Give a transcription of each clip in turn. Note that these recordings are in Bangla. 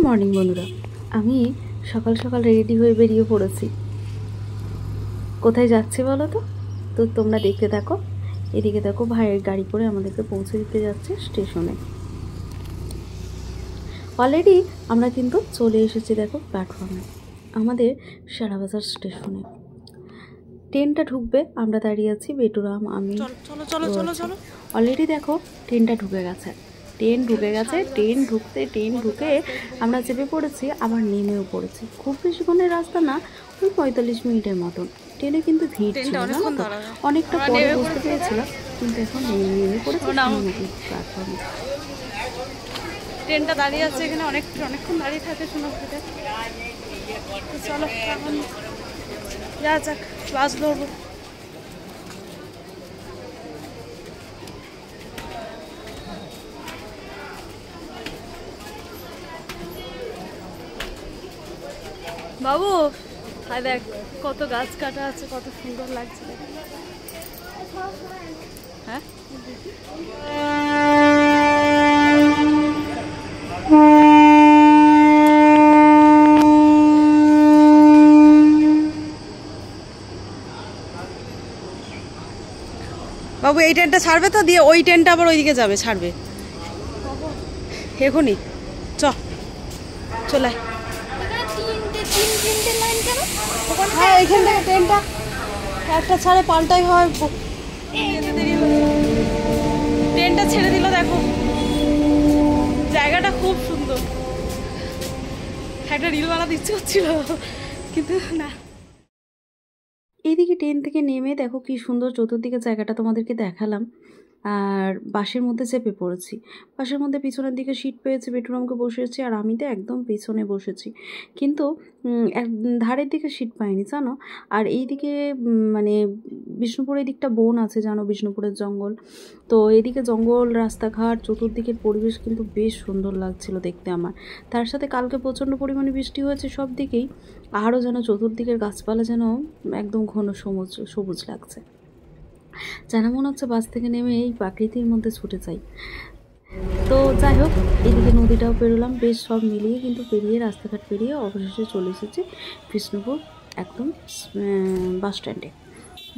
মর্নিং বন্ধুরা, আমি সকাল সকাল রেডি হয়ে বেরিয়ে পড়েছি। কোথায় যাচ্ছি বলো তো? তো তোমরা দেখতে থাকো। এদিকে দেখো, ভাইয়ের গাড়ি করে আমাদেরকে পৌঁছে দিতে যাচ্ছে স্টেশনে। অলরেডি আমরা কিন্তু চলে এসেছি দেখো প্ল্যাটফর্মে, আমাদের শেরাবাজার স্টেশনে। ট্রেনটা ঢুকবে, আমরা দাঁড়িয়ে আছি, বেটুরাম, আমি। অলরেডি দেখো ট্রেনটা ঢুকে গেছে। ট্রেন ঢুকে আমরা চেপে পড়েছি, আবার নেমেও পড়েছি। খুব বেশিক্ষণের রাস্তা না, ওই 45 মিনিটের মতন। ট্রেনে কিন্তু ভিড় ছিল, জানো তো, অনেকটা পরে বুঝতে পেরেছিলাম। কিন্তু এখন নেমে পড়েছি প্ল্যাটফর্মে। ট্রেনটা দাঁড়িয়ে আছে এখানে, অনেকক্ষণ দাঁড়িয়ে থাকে সোনাপুরে। চলো এখন যা যাক, বাস ধরবো। বাবু, হাই দেখ কত গাছ কাটা আছে, কত সুন্দর লাগছে। হ্যাঁ, বাবু এই ট্রেনটা ছাড়বে তো, দিয়ে ওই ট্রেনটা আবার ওইদিকে যাবে, ছাড়বে এখনই। চলে হ্যাঁ, এখান থেকে ট্রেনটা একটা ছাড়ে পাল্টাই হয়। ট্রেনটা ছেড়ে দিল, দেখো জায়গাটা খুব সুন্দর। একটা রিল বানাতে ইচ্ছে হচ্ছিল কিন্তু না। এইদিকে ট্রেন থেকে নেমে দেখো কি সুন্দর চতুর্দিকে জায়গাটা তোমাদেরকে দেখালাম। আর বাসের মধ্যে চেপে পড়েছি। বাসের মধ্যে পিছনের দিকে সিট পেয়েছি, বেডরুমকে বসেছি, আর আমি তো একদম পিছনে বসেছি। কিন্তু এক ধারের দিকে সিট পাইনি, জানো। আর এইদিকে মানে বিষ্ণুপুরের দিকটা বন আছে, জানো, বিষ্ণুপুরের জঙ্গল। তো এদিকে জঙ্গল, রাস্তাঘাট, চতুর্দিকের পরিবেশ কিন্তু বেশ সুন্দর লাগছিল দেখতে আমার। তার সাথে কালকে প্রচণ্ড পরিমাণে বৃষ্টি হয়েছে সব দিকেই। আরও যেন চতুর্দিকের গাছপালা যেন একদম ঘন সবুজ লাগছে। যেন মনে হচ্ছে বাস থেকে নেমে এই প্রকৃতির মধ্যে ছুটে যাই। তো যাই হোক, এদিকে নদীটাও পেরোলাম, বেশ সব মিলিয়ে কিন্তু পেরিয়ে, রাস্তাঘাট পেরিয়ে অবশেষে চলে এসেছি বিষ্ণুপুর একদম বাস স্ট্যান্ডে।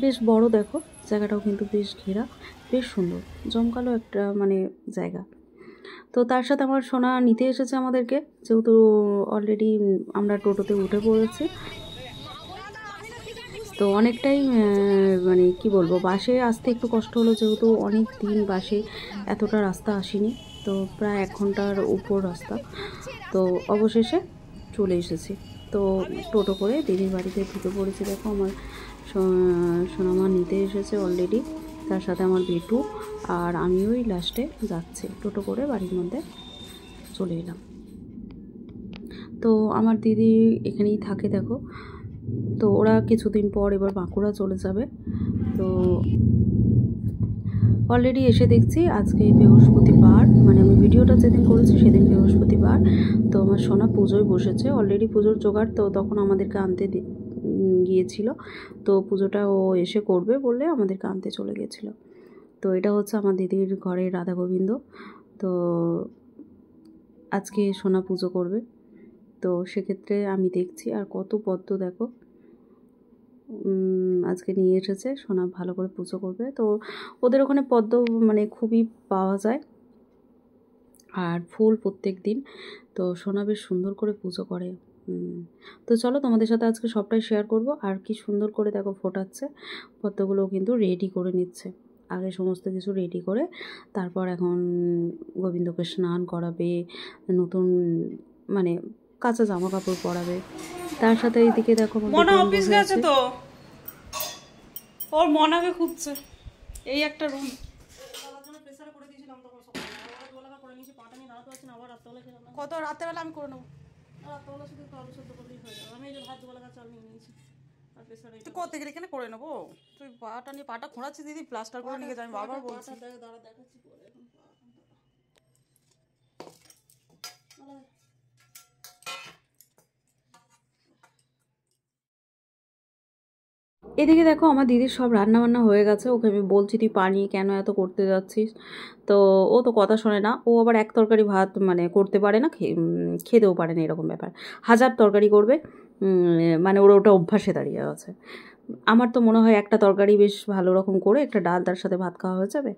বেশ বড়, দেখো জায়গাটাও কিন্তু বেশ ঘেরা, বেশ সুন্দর জমকালো একটা মানে জায়গা। তো তার সাথে আমার সোনা নিতে এসেছে আমাদেরকে, যেহেতু অলরেডি আমরা টোটোতে উঠে পড়েছি। তো অনেকটাই মানে কি বলবো, বাসে আসতে একটু কষ্ট হলো, যেহেতু অনেক দিন বাসে এতটা রাস্তা আসিনি। তো প্রায় 1 ঘন্টার উপর রাস্তা। তো অবশেষে চলে এসেছি। তো টোটো করে দিদির বাড়িতে ঢুকে পড়েছি। দেখো আমার সোনামা নিতে এসেছে অলরেডি, তার সাথে আমার বেটু, আর আমি ওই লাস্টে যাচ্ছি। টোটো করে বাড়ির মধ্যে চলে এলাম। তো আমার দিদি এখানেই থাকে দেখো। তো ওরা কিছুদিন পর এবার বাঁকুড়া চলে যাবে। তো অলরেডি এসে দেখছি আজকে বৃহস্পতিবার, মানে আমি ভিডিওটা যেদিন করেছি সেদিন বৃহস্পতিবার। তো আমার সোনা পুজোয় বসেছে, অলরেডি পুজোর জোগাড়। তো তখন আমাদেরকে আনতে গিয়েছিল। তো পুজোটা ও এসে করবে বলে আমাদেরকে আনতে চলে গেছিলো। তো এটা হচ্ছে আমার দিদির ঘরের রাধা গোবিন্দ। তো আজকে সোনা পুজো করবে, তো সেক্ষেত্রে আমি দেখছি। আর কত পদ্ম দেখো আজকে নিয়ে এসেছে, সোনা ভালো করে পুজো করবে। তো ওদের ওখানে পদ্ম মানে খুবই পাওয়া যায়, আর ফুল প্রত্যেক দিন। তো সোনা বেশ সুন্দর করে পুজো করে। তো চলো তোমাদের সাথে আজকে সবটাই শেয়ার করব। আর কি সুন্দর করে দেখো ফোটাচ্ছে, পদ্মগুলো কিন্তু রেডি করে নিচ্ছে। আগে সমস্ত কিছু রেডি করে তারপর এখন গোবিন্দকে স্নান করাবে, নতুন মানে কাঁচা জামা কাপড় পরাবে। তার সাথে এইদিকে দেখো মনা অফিস গেছে, তো ওর মনাকে খুঁজছে। এই একটা রুম কত রাত্রেবেলা আমি করে নেবো। রাত্রেবেলা শুধু আলু সেদ্ধ করলেই হয়ে যাবে। আমি এই যে ভাত গোলা চাল নিয়ে নিয়েছি, আর প্রেসারে তুই কোথা থেকে এখানে করে নেবো। তুই পাটা নিয়ে পাটা খোঁড়াচ্ছি দিদি, প্লাস্টার করে নিয়ে যাই। বাবার বলছি দাঁড়া দেখাচ্ছি পরে। এখন এদিকে দেখো আমার দিদির সব রান্না বান্না হয়ে গেছে। ওকে আমি বলছি তুই পানি কেন এত করতে যাচ্ছিস, তো ও তো কথা শোনে না। ও আবার এক তরকারি ভাত মানে করতে পারে না, খেতেও পারে না, এরকম ব্যাপার। হাজার তরকারি করবে, মানে ওর ওটা অভ্যাসে দাঁড়িয়ে আছে। আমার তো মনে হয় একটা তরকারি বেশ ভালো রকম করে একটা ডাল তার সাথে ভাত খাওয়া হয়ে যাবে,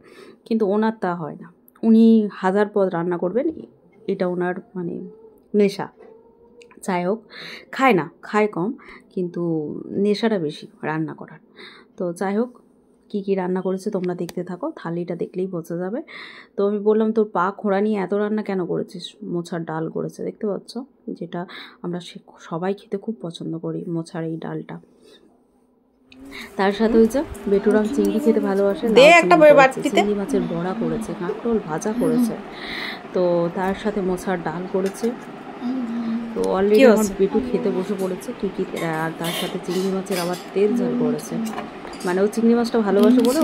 কিন্তু ওনার তা হয় না। উনি হাজার পদ রান্না করবেন, এটা ওনার মানে নেশা। যাই হোক, খায় না, খায় কম, কিন্তু নেশাটা বেশি রান্না করার। তো যাই হোক, কী কী রান্না করেছে তোমরা দেখতে থাকো, থালিটা দেখলেই বোঝা যাবে। তো আমি বললাম তোর পা খোঁড়া নিয়ে এত রান্না কেন করেছিস? মোছার ডাল করেছে, দেখতে পাচ্ছ, যেটা আমরা সবাই খেতে খুব পছন্দ করি, মোছার এই ডালটা। তার সাথে হয়েছে বেটুরাম চিংড়ি খেতে ভালোবাসে, চিংড়ি মাছের বড়া করেছে, কাঁকরোল ভাজা করেছে, তো তার সাথে মোছার ডাল করেছে। তো অলরেডি আমার বেটু খেতে বসে পড়েছে কী কী, আর তার সাথে চিংড়ি মাছের আবার তেল ঝাল করেছে। মানে ও চিংড়ি মাছটা ভালোবাসে বলে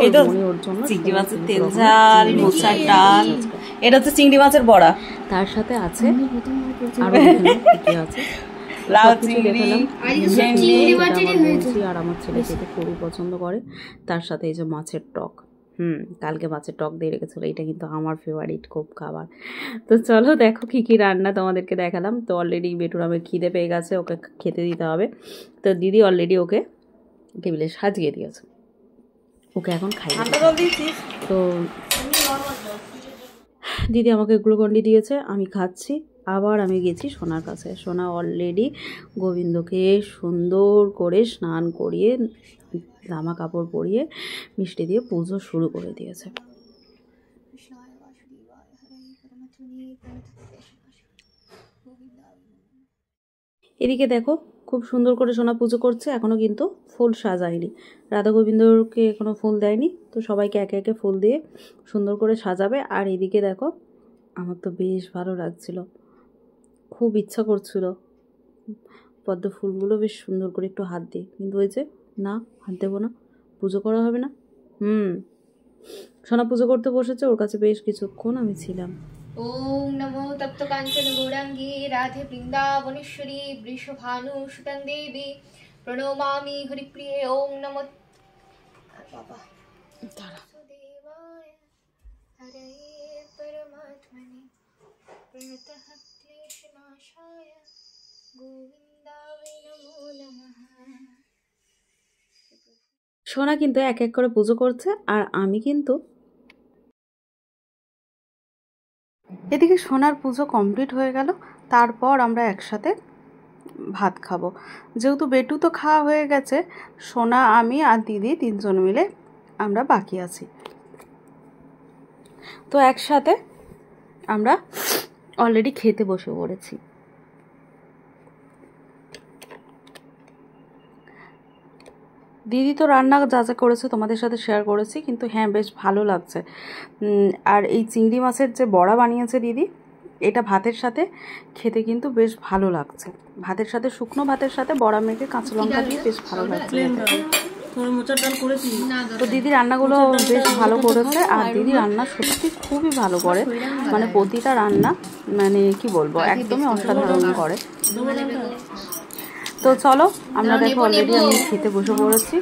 ওর জন্য চিংড়ি মাছের তেল ঝাল, মোচার ডাল, এটা হচ্ছে চিংড়ি মাছের বড়া। তার সাথে আছে আরো কি আছে, লাউ চিংড়ি, আর আমার ছেলে খেতে খুবই পছন্দ করে। তার সাথে এই যে মাছের টক, কালকে মাছের টক দিয়ে রেখেছিলো, এটা কিন্তু আমার ফেভারিট খুব খাবার। তো চলো দেখো কী কী রান্না তোমাদেরকে দেখালাম। তো অলরেডি বেটুরামের খিদে পেয়ে গেছে, ওকে খেতে দিতে হবে। তো দিদি অলরেডি ওকে টেবিলে সাজিয়ে দিয়েছে, ওকে এখন খাই। তো দিদি আমাকে গ্লুকন্ডি দিয়েছে, আমি খাচ্ছি। আবার আমি গেছি সোনার কাছে। সোনা অলরেডি গোবিন্দকে সুন্দর করে স্নান করিয়ে জামা কাপড় পরিয়ে মিষ্টি দিয়ে পুজো শুরু করে দিয়েছে। এদিকে দেখো খুব সুন্দর করে সোনা পুজো করছে, এখনও কিন্তু ফুল সাজায়নি, রাধা গোবিন্দকে এখনও ফুল দেয়নি। তো সবাইকে একে একে ফুল দিয়ে সুন্দর করে সাজাবে। আর এদিকে দেখো আমার তো বেশ ভালো লাগছিল, খুব ইচ্ছা করছিল পদ্ম ফুলগুলো বেশ সুন্দর করে একটু হাত দিই, কিন্তু ওই যে না, হাত দেবো না, পুজো করা হবে না। সোনা পুজো করতে বসেছে, ওর কাছে বেশ কিছুক্ষণ আমি ছিলাম। ওম নমো তপ্ত কাঞ্চন গৌরাঙ্গী রাধে বৃন্দাবনেশ্বরী বৃষভানু সুতং দেবী প্রণমামি হরিপ্রিয়ে। ওম নমো বাবা বাসুদেবায় হরে পরমাত্মনে প্রণতঃ ক্লেশনাশায় গোবিন্দায় নমো নমঃ। সোনা কিন্তু এক এক করে পুজো করছে, আর আমি কিন্তু এদিকে সোনার পুজো কমপ্লিট হয়ে গেল। তারপর আমরা একসাথে ভাত খাবো। যেহেতু বেটু তো খাওয়া হয়ে গেছে, সোনা, আমি আর দিদি তিনজন মিলে আমরা বাকি আছি। তো একসাথে আমরা অলরেডি খেতে বসে পড়েছি। দিদি তো রান্না যা যা করেছে তোমাদের সাথে শেয়ার করেছি, কিন্তু হ্যাঁ বেশ ভালো লাগছে। আর এই চিংড়ি মাছের যে বড়া বানিয়েছে দিদি, এটা ভাতের সাথে খেতে কিন্তু বেশ ভালো লাগছে। ভাতের সাথে, শুকনো ভাতের সাথে বড়া মেখে কাঁচা লঙ্কা দিয়ে বেশ ভালো লাগছে। তো দিদি রান্নাগুলো বেশ ভালো করেছে, আর দিদি রান্না সত্যি খুবই ভালো করে, মানে প্রতিটা রান্না মানে কি বলবো একদমই অসাধারণ করে। তো চলো আমরা দেখো অলরেডি আমি খেতে বসে পড়েছি,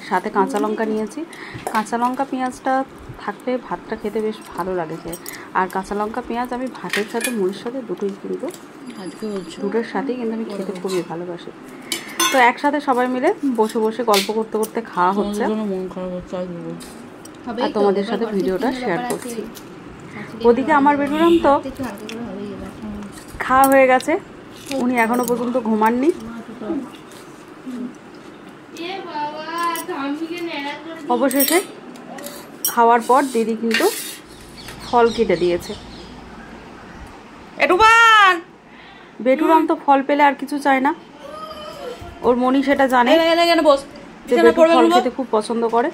সাথে কাঁচা লঙ্কা নিয়েছি। কাঁচা লঙ্কা পেঁয়াজটা থাকলে ভাতটা খেতে বেশ ভালো লাগে। আর কাঁচা লঙ্কা পেঁয়াজ আমি ভাতের সাথে মুড়ির সাথে দুটোই কিন্তু দুটোর সাথেই কিন্তু আমি খেতে খুবই ভালোবাসি। তো একসাথে সবাই মিলে বসে বসে গল্প করতে করতে খাওয়া হচ্ছে, আর তোমাদের সাথে ভিডিওটা শেয়ার করছি। ওদিকে আমার বেটুরাম তো খাওয়া হয়ে গেছে, উনি এখনো পর্যন্ত ঘুমাননি। অবশেষে খাওয়ার পর দিদি কিন্তু ফল কেটে দিয়েছে। বেটুরাম তো ফল পেলে আর কিছু চায় না, ওর মনি সেটা জানে যে বেটু ফল খেতে খুব পছন্দ করে।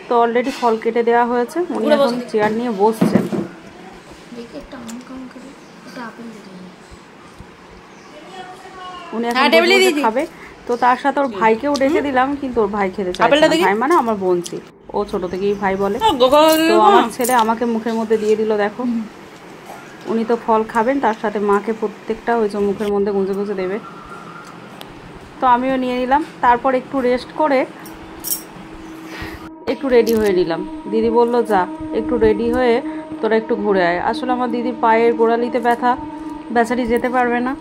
তো অলরেডি ফল কেটে দেওয়া হয়েছে, উনি এখন চেয়ার নিয়ে বসছেন। উনি এখন খাবে। তো তার সাথে ওর ভাইকেও ডেকে দিলাম, কিন্তু ওর ভাই খেতে চায় না। ভাই মানে আমার বোনছি, ও ছোট থেকেই ভাই বলে। তো আমার ছেলে আমাকে মুখের মধ্যে দিয়ে দিল, দেখো উনি তো ফল খাবেন, তার সাথে মাকে প্রত্যেকটা ওই যে মুখের মধ্যে গুঁজে গুঁজে দেবে। তো আমিও নিয়ে নিলাম। তারপর একটু রেস্ট করে একটু রেডি হয়ে নিলাম। দিদি বলল যা একটু রেডি হয়ে তোরা একটু ঘুরে আয়। আসলে আমার দিদির পায়ের গোড়ালিতে ব্যথা, বেচারি যেতে পারবে না,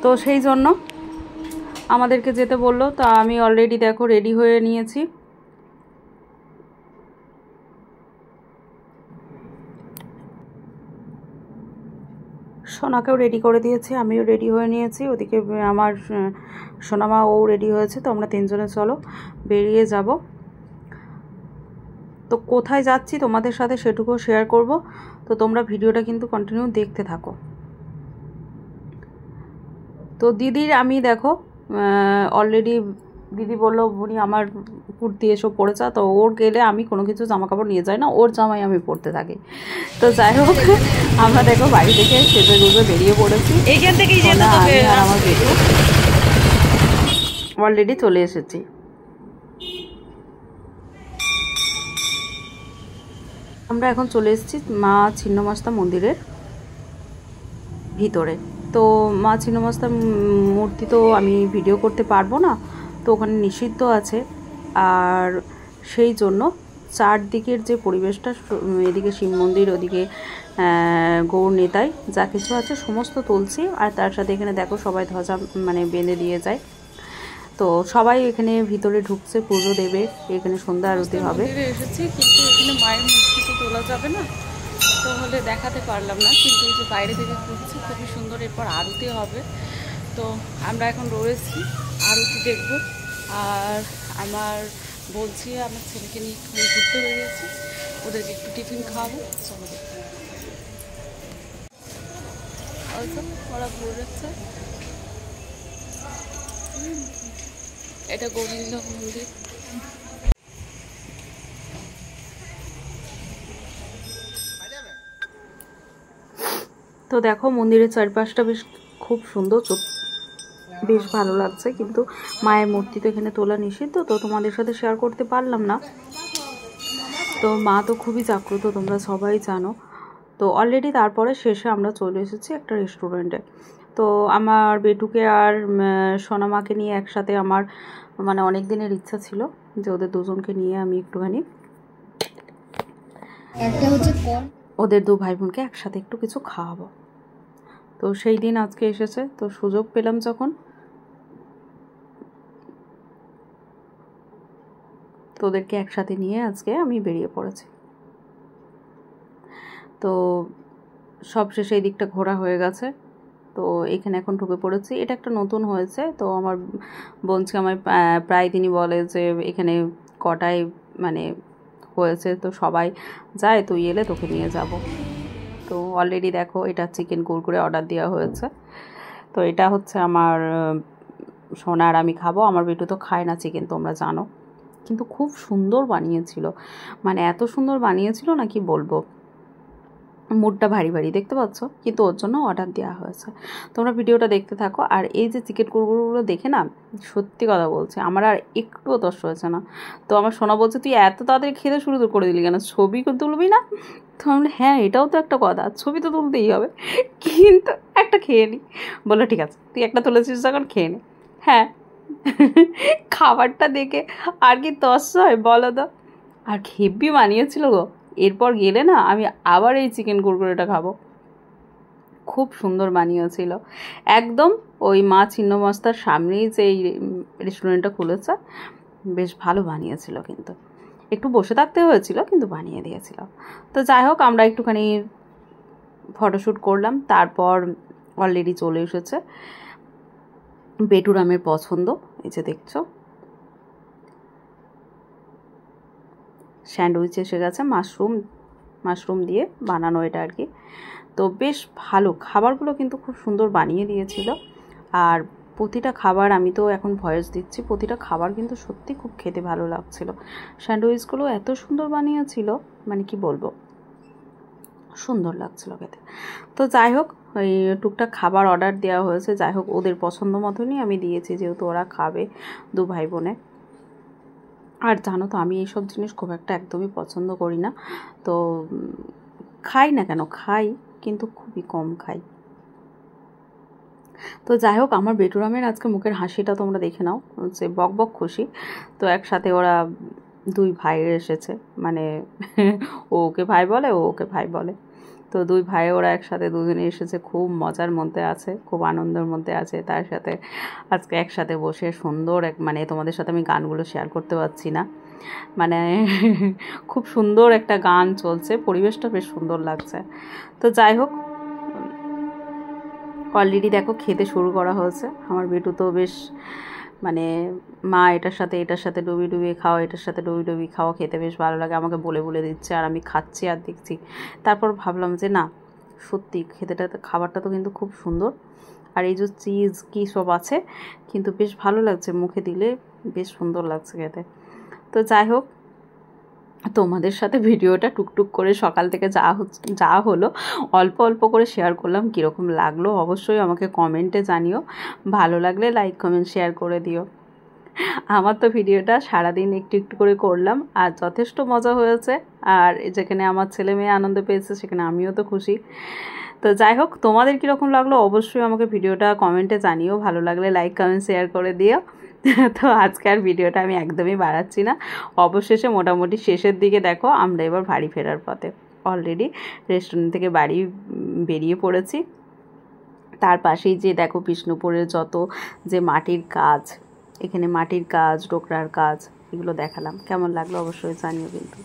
তো সেই জন্য আমাদেরকে যেতে বললো। তা আমি অলরেডি দেখো রেডি হয়ে নিয়েছি। সোনাকেও রেডি করে দিয়েছি, আমিও রেডি হয়ে নিয়েছি। ওদিকে আমার সোনামা ও রেডি হয়েছে। তো আমরা তিনজনে চলো বেরিয়ে যাব। তো কোথায় যাচ্ছি তোমাদের সাথে সেটুকুও শেয়ার করব। তো তোমরা ভিডিওটা কিন্তু কন্টিনিউ দেখতে থাকো। তো দিদির আমি দেখো অলরেডি দিদি বললো উনি আমার কুর্তি এসব পরেছে, তো ওর গেলে আমি কোনো কিছু জামা কাপড় নিয়ে যাই না, ওর জামাই আমি পরতে থাকি। তো যাই হোক আমরা দেখো বাড়ি থেকে সেজে গুজে বেরিয়ে পড়েছি। এইখান থেকেই আর আমার বেটু অলরেডি চলে এসেছি। আমরা এখন চলে এসেছি মা ছিন্নমস্তা মন্দিরের ভিতরে। তো মা ছিন্নমস্তা মূর্তি তো আমি ভিডিও করতে পারবো না, তো ওখানে নিষিদ্ধ আছে। আর সেই জন্য চারদিকের যে পরিবেশটা, এদিকে শিব মন্দির, ওদিকে গৌর নেতাই যা কিছু আছে সমস্ত তুলছি। আর তার সাথে এখানে দেখো সবাই ধ্বজা মানে বেঁধে দিয়ে যায়। তো সবাই এখানে ভিতরে ঢুকছে, পুজো দেবে, এখানে সন্ধ্যা আরতি হবে। এসেছি কিন্তু এখানে মায়ের মূর্তি তো তোলা যাবে না, তাহলে দেখাতে পারলাম না। কিন্তু এই যে বাইরে থেকে ঘুরছি খুবই সুন্দর, এরপর আরতি হবে। তো আমরা এখন রয়েছি, আরতি দেখব। আর আমার বলছি আমার ছেলেকে নিয়ে একটু ঘুরতে বেরিয়েছি, ওদেরকে একটু টিফিন খাওয়াবো। চলো দেখতে ওরা ঘুরেছে। এটা গোবিন্দ মন্দির। তো দেখো মন্দিরের চারপাশটা বেশ খুব সুন্দর, বেশ ভালো লাগছে। কিন্তু মায়ের মূর্তি তো এখানে তোলা নিষিদ্ধ, তো তোমাদের সাথে শেয়ার করতে পারলাম না। তো মা তো খুবই জাগ্রত, তোমরা সবাই জানো। তো অলরেডি তারপরে শেষে আমরা চলে এসেছি একটা রেস্টুরেন্টে। তো আমার বেটুকে আর সোনামাকে নিয়ে একসাথে আমার মানে অনেক দিনের ইচ্ছা ছিল যে ওদের দুজনকে নিয়ে আমি একটুখানি ওদের দু ভাই বোনকে একসাথে একটু কিছু খাওয়াবো। তো সেই দিন আজকে এসেছে, তো সুযোগ পেলাম যখন, তো ওদেরকে একসাথে নিয়ে আজকে আমি বেরিয়ে পড়েছি। তো সব শেষে এই দিকটা ঘোরা হয়ে গেছে। তো এখানে এখন ঢুকে পড়েছি। এটা একটা নতুন হয়েছে। তো আমার বোনকে আমায় প্রায় দিনই বলে যে এখানে কটায় মানে হয়েছে, তো সবাই যায়, তুই এলে তোকে নিয়ে যাব। তো অলরেডি দেখো এটা চিকেন কুরকুরে অর্ডার দেওয়া হয়েছে। তো এটা হচ্ছে আমার সোনার আমি খাবো, আমার বেটু তো খায় না চিকেন তোমরা জানো। কিন্তু খুব সুন্দর বানিয়েছিল, মানে এত সুন্দর বানিয়েছিল না কি বলবো, মুডটা ভারী ভারী দেখতে পাচ্ছ, কিন্তু ওর জন্য অর্ডার দেওয়া হয়েছে। তোমরা ভিডিওটা দেখতে থাকো। আর এই যে চিকেন কুরকুরগুলো দেখে না সত্যি কথা বলছি আমার আর একটুও তস হয়েছে না। তো আমার সোনা বলছে তুই এত তাড়াতাড়ি খেতে শুরু করে দিলি কেন, ছবি তুলবি না? তো আমি হ্যাঁ এটাও তো একটা কথা, ছবি তো তুলতেই হবে, কিন্তু একটা খেয়ে নি। বললো ঠিক আছে তুই একটা তুলেছিস যখন খেয়ে নে। হ্যাঁ খাবারটা দেখে আর কি তস হয় বলো তো। আর হেব্বি বানিয়েছিল গো। এরপর গেলে না আমি আবার এই চিকেন কুরকুরেটা খাবো। খুব সুন্দর বানিয়েছিল, একদম ওই মা ছিন্নমস্তার সামনেই যে এই রেস্টুরেন্টটা খুলেছে, বেশ ভালো বানিয়েছিল। কিন্তু একটু বসে থাকতে হয়েছিল, কিন্তু বানিয়ে দিয়েছিল। তো যাই হোক আমরা একটুখানি ফটোশ্যুট করলাম। তারপর অলরেডি চলে এসেছে বেটুরামের পছন্দ, এই যে দেখছো স্যান্ডউইচ এসে গেছে, মাশরুম দিয়ে বানানো এটা আর কি। তো বেশ ভালো খাবারগুলো কিন্তু খুব সুন্দর বানিয়ে দিয়েছিল। আর প্রতিটা খাবার আমি তো এখন ভয়েস দিচ্ছি, প্রতিটা খাবার কিন্তু সত্যি খুব খেতে ভালো লাগছিল। স্যান্ডউইচগুলো এত সুন্দর বানিয়েছিল মানে কি বলবো, সুন্দর লাগছিল খেতে। তো যাই হোক ওই টুকটাক খাবার অর্ডার দেওয়া হয়েছে, যাই হোক ওদের পছন্দ মতনই আমি দিয়েছি, যেহেতু ওরা খাবে দু ভাই বোনে। আর জানো তো আমি এইসব জিনিস খুব একটা একদমই পছন্দ করি না। তো খাই না কেন, খাই কিন্তু খুবই কম খাই। তো যাই হোক, আমার বেটুরামের আজকে মুখের হাসিটা তোমরা দেখে নাও, যে বক বক খুশি। তো একসাথে ওরা দুই ভাই এসেছে, মানে ও ওকে ভাই বলে, ও ওকে ভাই বলে। তো দুই ভাই ওরা একসাথে দুজনে এসেছে, খুব মজার মধ্যে আছে, খুব আনন্দের মধ্যে আছে। তার সাথে আজকে একসাথে বসে সুন্দর মানে তোমাদের সাথে আমি গানগুলো শেয়ার করতে পারছি না, মানে খুব সুন্দর একটা গান চলছে, পরিবেশটা বেশ সুন্দর লাগছে। তো যাই হোক, অলরেডি দেখো খেতে শুরু করা হয়েছে। আমার বেটু তো বেশ মানে মা এটার সাথে ডুবি ডুবি খাও, এটার সাথে ডুবি ডুবি খাও, খেতে বেশ ভালো লাগে, আমাকে বলে বলে দিচ্ছে, আর আমি খাচ্ছি আর দেখছি। তারপর ভাবলাম যে না, সত্যি খাবারটা তো কিন্তু খুব সুন্দর, আর এই যে চিজ কী সব আছে, কিন্তু বেশ ভালো লাগছে, মুখে দিলে বেশ সুন্দর লাগছে খেতে। তো যাই হোক, তোমাদের সাথে ভিডিওটা টুকটুক করে সকাল থেকে যা হলো অল্প অল্প করে শেয়ার করলাম। কীরকম লাগলো অবশ্যই আমাকে কমেন্টে জানিও, ভালো লাগলে লাইক কমেন্ট শেয়ার করে দিও। আমার তো ভিডিওটা সারাদিন একটু একটু করে করলাম, আর যথেষ্ট মজা হয়েছে, আর যেখানে আমার ছেলে মেয়ে আনন্দ পেয়েছে সেখানে আমিও তো খুশি। তো যাই হোক, তোমাদের কীরকম লাগলো অবশ্যই আমাকে ভিডিওটা কমেন্টে জানিও, ভালো লাগলে লাইক কমেন্ট শেয়ার করে দিও। তো আজকে আর ভিডিওটা আমি একদমই বাড়াচ্ছি না, অবশেষে মোটামুটি শেষের দিকে দেখো আমরা এবার বাড়ি ফেরার পথে, অলরেডি রেস্টুরেন্ট থেকে বাড়ি বেরিয়ে পড়েছি। তার পাশেই যে দেখো বিষ্ণুপুরের যত যে মাটির কাজ, এখানে মাটির কাজ, ডোকরার কাজ, এগুলো দেখালাম। কেমন লাগলো অবশ্যই জানিও কিন্তু।